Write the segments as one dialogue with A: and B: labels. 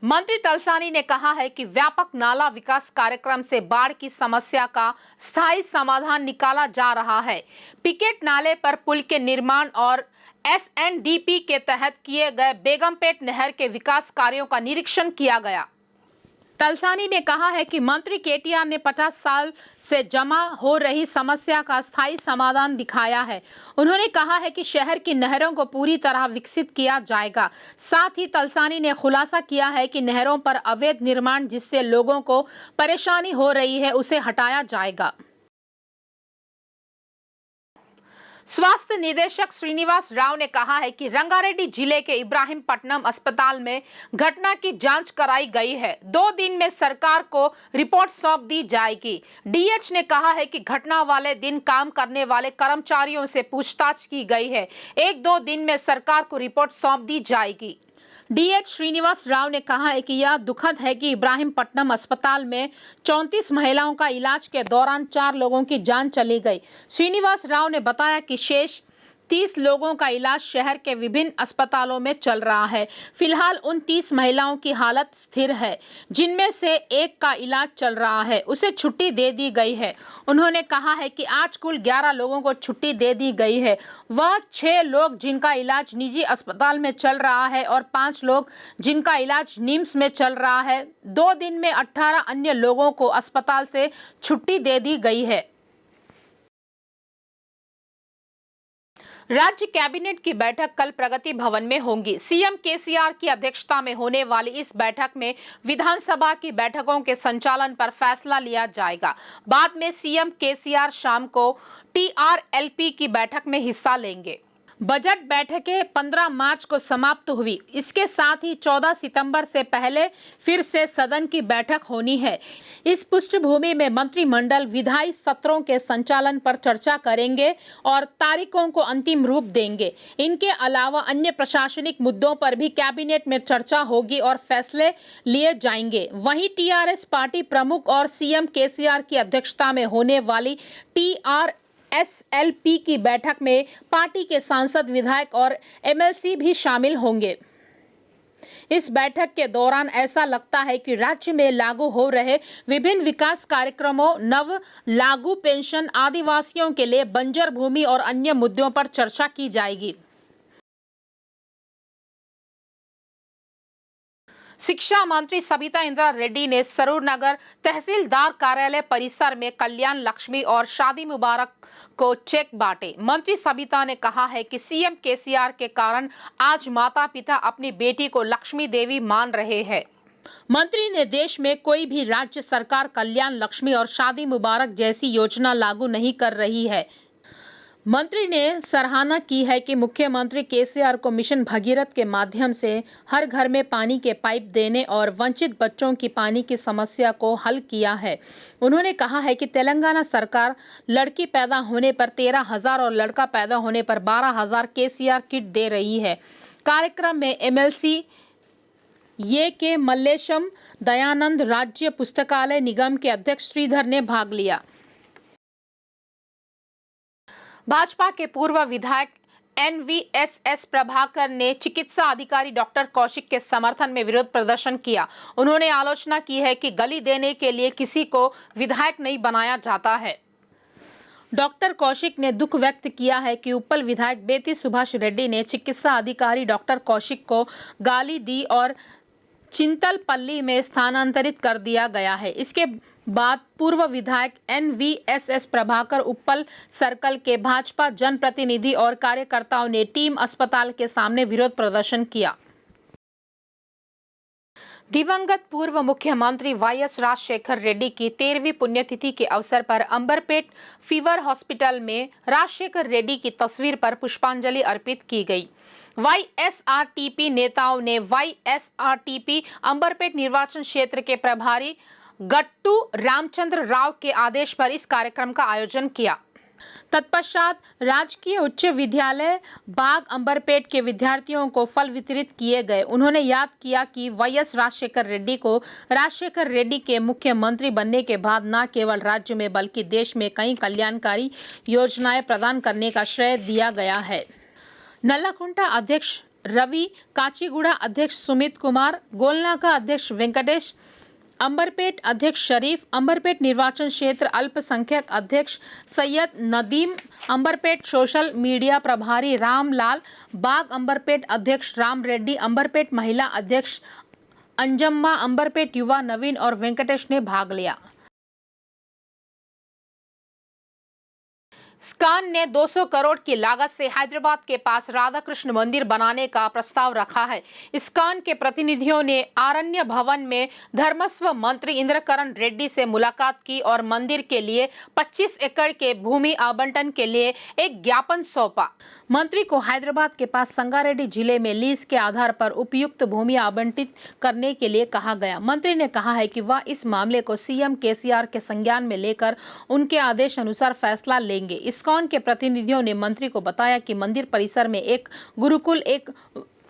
A: मंत्री तलसानी ने कहा है कि व्यापक नाला विकास कार्यक्रम से बाढ़ की समस्या का स्थायी समाधान निकाला जा रहा है। पिकेट नाले पर पुल के निर्माण और एसएनडीपी के तहत किए गए बेगमपेट नहर के विकास कार्यों का निरीक्षण किया गया। तलसानी ने कहा है कि मंत्री केटीआर ने 50 साल से जमा हो रही समस्या का स्थायी समाधान दिखाया है। उन्होंने कहा है कि शहर की नहरों को पूरी तरह विकसित किया जाएगा। साथ ही तलसानी ने खुलासा किया है कि नहरों पर अवैध निर्माण जिससे लोगों को परेशानी हो रही है उसे हटाया जाएगा। स्वास्थ्य निदेशक श्रीनिवास राव ने कहा है कि रंगारेड्डी जिले के इब्राहिमपट्टनम अस्पताल में घटना की जांच कराई गई है। 2 दिन में सरकार को रिपोर्ट सौंप दी जाएगी। डीएच ने कहा है कि घटना वाले दिन काम करने वाले कर्मचारियों से पूछताछ की गई है। 1-2 दिन में सरकार को रिपोर्ट सौंप दी जाएगी। डीएच श्रीनिवास राव ने कहा है कि यह दुखद है कि इब्राहिमपट्टनम अस्पताल में 34 महिलाओं का इलाज के दौरान 4 लोगों की जान चली गई। श्रीनिवास राव ने बताया कि शेष 30 लोगों का इलाज शहर के विभिन्न अस्पतालों में चल रहा है। फिलहाल उन 30 महिलाओं की हालत स्थिर है, जिनमें से एक का इलाज चल रहा है, उसे छुट्टी दे दी गई है। उन्होंने कहा है कि आज कुल 11 लोगों को छुट्टी दे दी गई है। वह 6 लोग जिनका इलाज निजी अस्पताल में चल रहा है और 5 लोग जिनका इलाज निम्स में चल रहा है। 2 दिन में 18 अन्य लोगों को अस्पताल से छुट्टी दे दी गई है। राज्य कैबिनेट की बैठक कल प्रगति भवन में होगी। सीएम केसीआर की अध्यक्षता में होने वाली इस बैठक में विधानसभा की बैठकों के संचालन पर फैसला लिया जाएगा। बाद में सीएम केसीआर शाम को टीआरएलपी की बैठक में हिस्सा लेंगे। बजट बैठकें 15 मार्च को समाप्त हुई। इसके साथ ही 14 सितंबर से पहले फिर से सदन की बैठक होनी है। इस पृष्ठभूमि में मंत्रिमंडल विधायी सत्रों के संचालन पर चर्चा करेंगे और तारीखों को अंतिम रूप देंगे। इनके अलावा अन्य प्रशासनिक मुद्दों पर भी कैबिनेट में चर्चा होगी और फैसले लिए जाएंगे। वहीं टीआरएस पार्टी प्रमुख और सीएम केसीआर की अध्यक्षता में होने वाली टीआरएसएलपी की बैठक में पार्टी के सांसद, विधायक और एमएलसी भी शामिल होंगे। इस बैठक के दौरान ऐसा लगता है कि राज्य में लागू हो रहे विभिन्न विकास कार्यक्रमों, नव लागू पेंशन, आदिवासियों के लिए बंजर भूमि और अन्य मुद्दों पर चर्चा की जाएगी। शिक्षा मंत्री सबिता इंद्रा रेड्डी ने सरूर नगर तहसीलदार कार्यालय परिसर में कल्याण लक्ष्मी और शादी मुबारक को चेक बांटे। मंत्री सबिता ने कहा है कि सीएम केसीआर के कारण आज माता पिता अपनी बेटी को लक्ष्मी देवी मान रहे हैं। मंत्री ने देश में कोई भी राज्य सरकार कल्याण लक्ष्मी और शादी मुबारक जैसी योजना लागू नहीं कर रही है। मंत्री ने सराहना की है कि मुख्यमंत्री केसीआर को मिशन भगीरथ के माध्यम से हर घर में पानी के पाइप देने और वंचित बच्चों की पानी की समस्या को हल किया है। उन्होंने कहा है कि तेलंगाना सरकार लड़की पैदा होने पर 13,000 और लड़का पैदा होने पर 12,000 केसीआर किट दे रही है। कार्यक्रम में एमएलसी ये के मल्लेशम, दयानंद, राज्य पुस्तकालय निगम के अध्यक्ष श्रीधर ने भाग लिया। भाजपा के पूर्व विधायक एनवीएसएस प्रभाकर ने चिकित्सा अधिकारी डॉक्टर कौशिक के समर्थन में विरोध प्रदर्शन किया। उन्होंने आलोचना की है कि गली देने के लिए किसी को विधायक नहीं बनाया जाता है। डॉक्टर कौशिक ने दुख व्यक्त किया है कि उप्पल विधायक बेती सुभाष रेड्डी ने चिकित्सा अधिकारी डॉक्टर कौशिक को गाली दी और चिंतलपल्ली में स्थानांतरित कर दिया गया है। इसके बाद पूर्व विधायक एनवीएसएस प्रभाकर उप्पल सर्कल के भाजपा जनप्रतिनिधि और कार्यकर्ताओं ने टीम अस्पताल के सामने विरोध प्रदर्शन किया। दिवंगत पूर्व मुख्यमंत्री वाईएस राजशेखर रेड्डी की 13वीं पुण्यतिथि के अवसर पर अंबरपेट फीवर हॉस्पिटल में राजशेखर रेड्डी की तस्वीर पर पुष्पांजलि अर्पित की गई। वाईएसआरटीपी नेताओं ने वाईएसआरटीपी अंबरपेट निर्वाचन क्षेत्र के प्रभारी गट्टू रामचंद्र राव के आदेश पर इस कार्यक्रम का आयोजन किया। तत्पश्चात राजकीय उच्च विद्यालय बाग अंबरपेट के विद्यार्थियों को फल वितरित किए गए। उन्होंने याद किया कि वाईएस राजशेखर रेड्डी को राजशेखर रेड्डी के मुख्यमंत्री बनने के बाद न केवल राज्य में बल्कि देश में कई कल्याणकारी योजनाएं प्रदान करने का श्रेय दिया गया है। नल्लाकुंटा अध्यक्ष रवि, काचीगुड़ा अध्यक्ष सुमित कुमार, गोलनाका अध्यक्ष वेंकटेश, अंबरपेट अध्यक्ष शरीफ, अंबरपेट निर्वाचन क्षेत्र अल्पसंख्यक अध्यक्ष सैयद नदीम, अंबरपेट सोशल मीडिया प्रभारी रामलाल, बाग अंबरपेट अध्यक्ष राम रेड्डी, अंबरपेट महिला अध्यक्ष अंजम्मा, अंबरपेट युवा नवीन और वेंकटेश ने भाग लिया। इस्कॉन ने 200 करोड़ की लागत से हैदराबाद के पास राधा कृष्ण मंदिर बनाने का प्रस्ताव रखा है। इस्कॉन के प्रतिनिधियों ने आरण्य भवन में धर्मस्व मंत्री इंद्रकरण रेड्डी से मुलाकात की और मंदिर के लिए 25 एकड़ के भूमि आवंटन के लिए एक ज्ञापन सौंपा। मंत्री को हैदराबाद के पास संगारेड्डी जिले में लीज के आधार पर उपयुक्त भूमि आवंटित करने के लिए कहा गया। मंत्री ने कहा है कि वह इस मामले को सीएम केसीआर के संज्ञान में लेकर उनके आदेश अनुसार फैसला लेंगे। इस्कॉन के प्रतिनिधियों ने मंत्री को बताया कि मंदिर परिसर में एक गुरुकुल, एक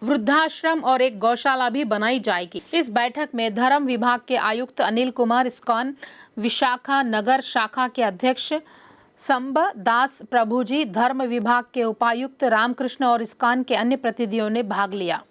A: वृद्धाश्रम और एक गौशाला भी बनाई जाएगी। इस बैठक में धर्म विभाग के आयुक्त अनिल कुमार, इस्कॉन विशाखा नगर शाखा के अध्यक्ष संब दास प्रभुजी, धर्म विभाग के उपायुक्त रामकृष्ण और इस्कॉन के अन्य प्रतिनिधियों ने भाग लिया।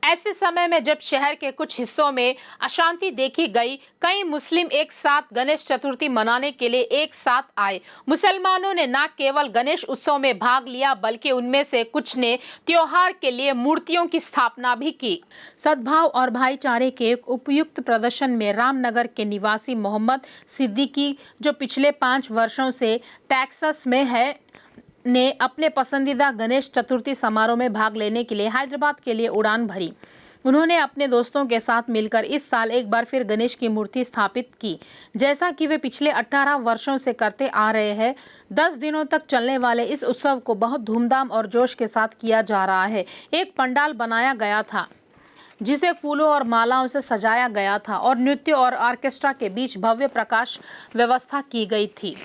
A: ऐसे समय में जब शहर के कुछ हिस्सों में अशांति देखी गई, कई मुस्लिम एक साथ गणेश चतुर्थी मनाने के लिए एक साथ आए। मुसलमानों ने न केवल गणेश उत्सव में भाग लिया, बल्कि उनमें से कुछ ने त्योहार के लिए मूर्तियों की स्थापना भी की। सद्भाव और भाईचारे के एक उपयुक्त प्रदर्शन में रामनगर के निवासी मोहम्मद सिद्दीकी, जो पिछले 5 वर्षों से टेक्सास में है, ने अपने पसंदीदा गणेश चतुर्थी समारोह में भाग लेने के लिए हैदराबाद के लिए उड़ान भरी। उन्होंने अपने दोस्तों के साथ मिलकर इस साल एक बार फिर गणेश की मूर्ति स्थापित की, जैसा कि वे पिछले 18 वर्षों से करते आ रहे हैं। 10 दिनों तक चलने वाले इस उत्सव को बहुत धूमधाम और जोश के साथ किया जा रहा है। एक पंडाल बनाया गया था जिसे फूलों और मालाओं से सजाया गया था और नृत्य और ऑर्केस्ट्रा के बीच भव्य प्रकाश व्यवस्था की गई थी।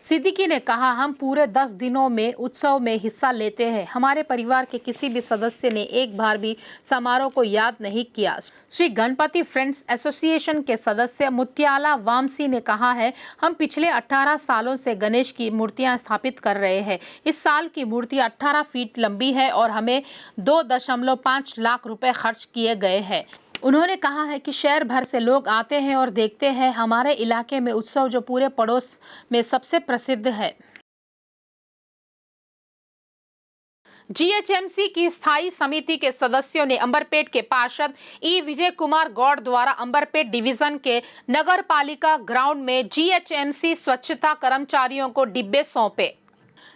A: सिद्दीकी ने कहा, हम पूरे 10 दिनों में उत्सव में हिस्सा लेते हैं। हमारे परिवार के किसी भी सदस्य ने एक बार भी समारोह को याद नहीं किया। श्री गणपति फ्रेंड्स एसोसिएशन के सदस्य मुत्याला वामसी ने कहा है, हम पिछले 18 सालों से गणेश की मूर्तियां स्थापित कर रहे हैं। इस साल की मूर्ति 18 फीट लंबी है और हमें 2.5 लाख रुपए खर्च किए गए हैं। उन्होंने कहा है कि शहर भर से लोग आते हैं और देखते हैं हमारे इलाके में उत्सव, जो पूरे पड़ोस में सबसे प्रसिद्ध है। जीएचएमसी की स्थायी समिति के सदस्यों ने अंबरपेट के पार्षद ई विजय कुमार गौड़ द्वारा अंबरपेट डिवीजन के नगर पालिका ग्राउंड में जीएचएमसी स्वच्छता कर्मचारियों को डिब्बे सौंपे।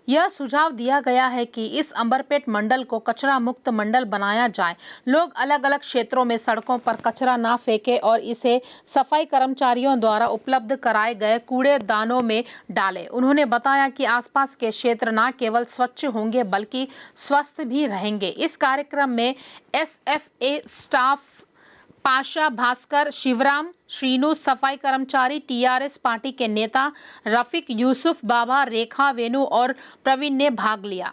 A: यह सुझाव दिया गया है कि इस अंबरपेट मंडल को कचरा मुक्त मंडल बनाया जाए। लोग अलग अलग क्षेत्रों में सड़कों पर कचरा ना फेंके और इसे सफाई कर्मचारियों द्वारा उपलब्ध कराए गए कूड़ेदानों में डालें। उन्होंने बताया कि आसपास के क्षेत्र न केवल स्वच्छ होंगे बल्कि स्वस्थ भी रहेंगे। इस कार्यक्रम में एसएफए स्टाफ पाशा भास्कर, शिवराम, श्रीनु, सफाई कर्मचारी, टीआरएस पार्टी के नेता रफीक, यूसुफ बाबा, रेखा, वेनु और प्रवीण ने भाग लिया।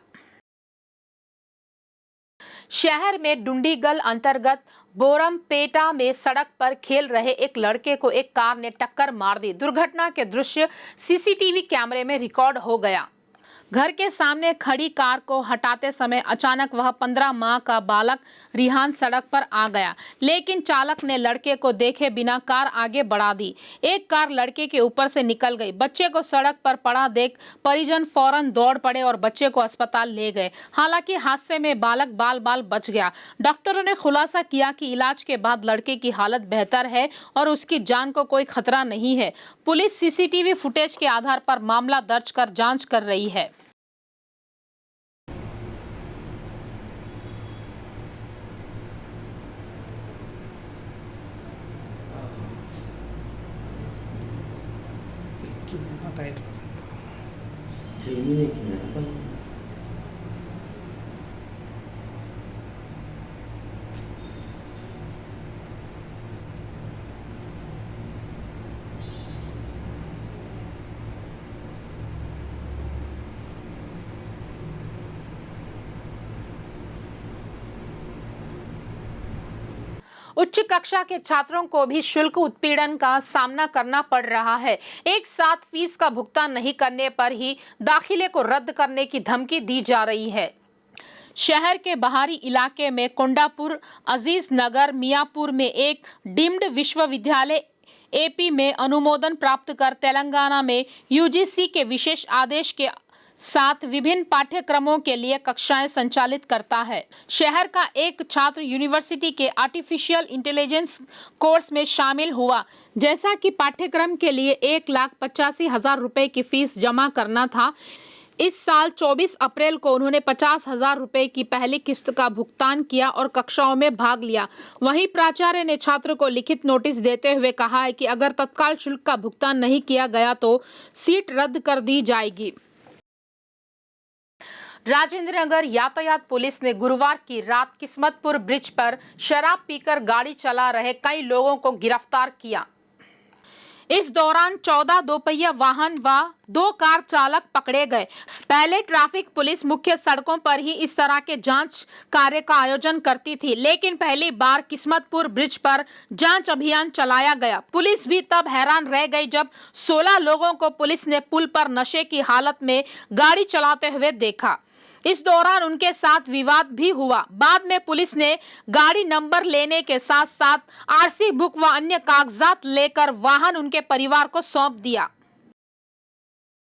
A: शहर में डुंडीगल अंतर्गत बोरमपेटा में सड़क पर खेल रहे एक लड़के को एक कार ने टक्कर मार दी। दुर्घटना के दृश्य सीसीटीवी कैमरे में रिकॉर्ड हो गया। घर के सामने खड़ी कार को हटाते समय अचानक वह 15 माह का बालक रिहान सड़क पर आ गया, लेकिन चालक ने लड़के को देखे बिना कार आगे बढ़ा दी। एक कार लड़के के ऊपर से निकल गई। बच्चे को सड़क पर पड़ा देख परिजन फौरन दौड़ पड़े और बच्चे को अस्पताल ले गए। हालांकि हादसे में बालक बाल बच गया। डॉक्टरों ने खुलासा किया कि इलाज के बाद लड़के की हालत बेहतर है और उसकी जान को कोई खतरा नहीं है। पुलिस सीसीटीवी फुटेज के आधार पर मामला दर्ज कर जांच कर रही है।
B: 재미는 있긴 했던
A: उच्च कक्षा के छात्रों को भी शुल्क उत्पीड़न का सामना करना पड़ रहा है। एक साथ फीस का भुगतान नहीं करने पर ही दाखिले को रद्द करने की धमकी दी जा रही है। शहर के बाहरी इलाके में कोंडापुर, अजीज नगर, मियापुर में एक डीम्ड विश्वविद्यालय एपी में अनुमोदन प्राप्त कर तेलंगाना में यूजीसी के विशेष आदेश के साथ विभिन्न पाठ्यक्रमों के लिए कक्षाएं संचालित करता है। शहर का एक छात्र यूनिवर्सिटी के आर्टिफिशियल इंटेलिजेंस कोर्स में शामिल हुआ। जैसा कि पाठ्यक्रम के लिए 1,85,000 रुपए की फीस जमा करना था, इस साल 24 अप्रैल को उन्होंने 50,000 रुपए की पहली किस्त का भुगतान किया और कक्षाओं में भाग लिया। वहीं प्राचार्य ने छात्र को लिखित नोटिस देते हुए कहा है कि अगर तत्काल शुल्क का भुगतान नहीं किया गया तो सीट रद्द कर दी जाएगी। राजेंद्र नगर यातायात पुलिस ने गुरुवार की रात किस्मतपुर ब्रिज पर शराब पीकर गाड़ी चला रहे कई लोगों को गिरफ्तार किया। इस दौरान 14 दोपहिया वाहन व 2 कार चालक पकड़े गए। पहले ट्रैफिक पुलिस मुख्य सड़कों पर ही इस तरह के जांच कार्य का आयोजन करती थी, लेकिन पहली बार किस्मतपुर ब्रिज पर जांच अभियान चलाया गया। पुलिस भी तब हैरान रह गई जब 16 लोगों को पुलिस ने पुल पर नशे की हालत में गाड़ी चलाते हुए देखा। इस दौरान उनके साथ विवाद भी हुआ। बाद में पुलिस ने गाड़ी नंबर लेने के साथ साथ आरसी बुक व अन्य कागजात लेकर वाहन उनके परिवार को सौंप दिया।